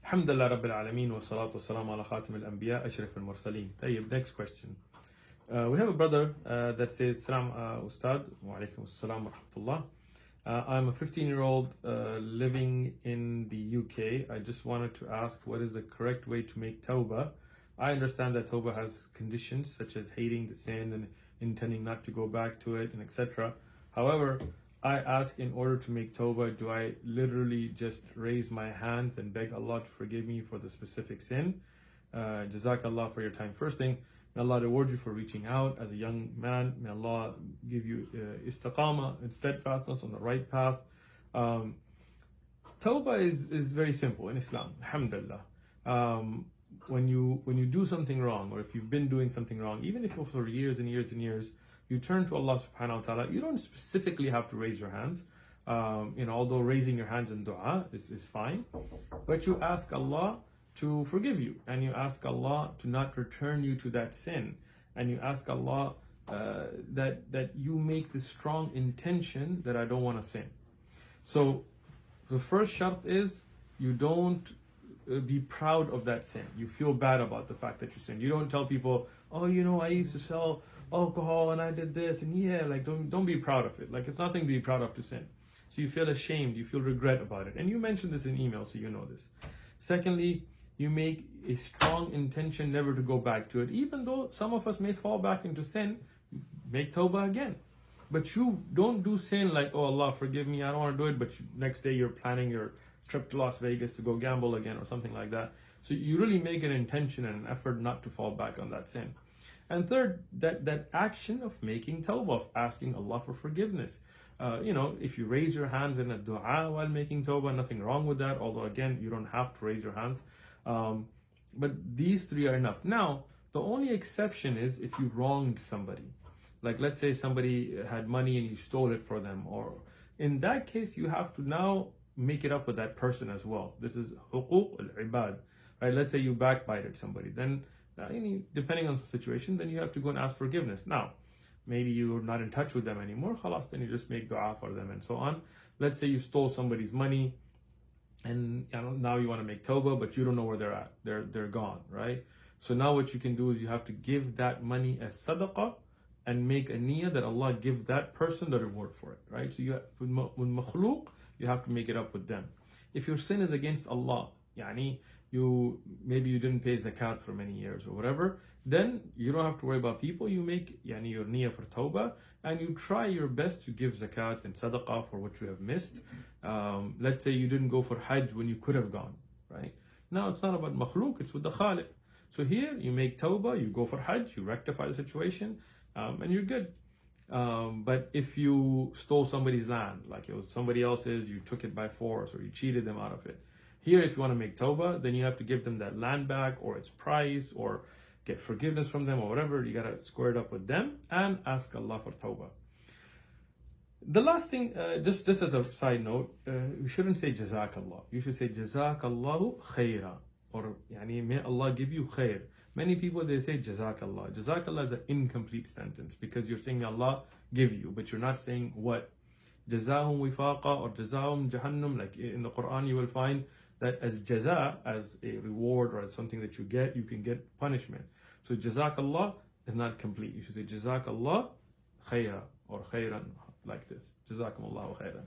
Alhamdulillah Rabbil Alameen wa salatu wassalamu ala khatim al-anbiya ashraf al-mursaleen. Tayyib, next question. We have a brother that says, Salam Ustad, wa alaikum assalam wa rahmatullah. I'm a 15-year-old living in the UK. I just wanted to ask, what is the correct way to make tawbah? I understand that tawbah has conditions such as hating the sin and intending not to go back to it and etc. However, I ask, in order to make tawbah, do I literally just raise my hands and beg Allah to forgive me for the specific sin? Jazakallah for your time. First thing, may Allah reward you for reaching out as a young man. May Allah give you istiqamah and steadfastness on the right path. Tawbah is very simple in Islam, alhamdulillah. When you do something wrong, or if you've been doing something wrong, even if for years and years and years, you turn to Allah subhanahu wa ta'ala, you don't specifically have to raise your hands. Although raising your hands in dua is fine, but you ask Allah to forgive you, and you ask Allah to not return you to that sin, and you ask Allah that you make the strong intention that I don't want to sin. So the first shart is you don't be proud of that sin. You feel bad about the fact that you sinned. You don't tell people, oh, I used to sell alcohol and I did this, and don't be proud of it. Like, it's nothing to be proud of to sin. So you feel ashamed, you feel regret about it. And you mentioned this in email, so you know this. Secondly, you make a strong intention never to go back to it. Even though some of us may fall back into sin, make tawbah again. But you don't do sin like, oh Allah, forgive me, I don't want to do it, but next day you're planning your trip to Las Vegas to go gamble again or something like that. So you really make an intention and an effort not to fall back on that sin. And third, that action of making tawbah, of asking Allah for forgiveness. If you raise your hands in a dua while making tawbah, nothing wrong with that. Although again, you don't have to raise your hands. But these three are enough. Now, the only exception is if you wronged somebody. Like, let's say somebody had money and you stole it for them. Or in that case, you have to now make it up with that person as well. This is huquq al-ibad. Right? Let's say you backbited somebody. Then, depending on the situation, then you have to go and ask forgiveness. Now, maybe you're not in touch with them anymore, khalas, then you just make dua for them and so on. Let's say you stole somebody's money and now you want to make tawbah, but you don't know where they're at. They're gone, right? So now what you can do is you have to give that money as sadaqah and make a niyyah that Allah give that person the reward for it, right? So with makhluq, you have to make it up with them. If your sin is against Allah, maybe you didn't pay zakat for many years or whatever, then you don't have to worry about people. You make your niyyah for tawbah, and you try your best to give zakat and sadaqah for what you have missed. Let's say you didn't go for hajj when you could have gone, right? Now it's not about makhluk, it's with the khaliq. So here you make tawbah, you go for hajj, you rectify the situation, and you're good. But if you stole somebody's land, like it was somebody else's, you took it by force or you cheated them out of it. Here, if you want to make tawbah, then you have to give them that land back or its price or get forgiveness from them or whatever. You got to square it up with them and ask Allah for tawbah. The last thing, just as a side note, you shouldn't say jazakallah. You should say jazakallahu khaira, or may Allah give you khair. Many people, they say jazakallah. Jazakallah is an incomplete sentence because you're saying may Allah give you, but you're not saying what. Jazahum wifaqa or jazahum jahannam, like in the Quran you will find that as jaza, as a reward or as something that you get, you can get punishment. So jazakallah is not complete. You should say jazakallah khaira or khairan, like this. Jazakumullahu khairan.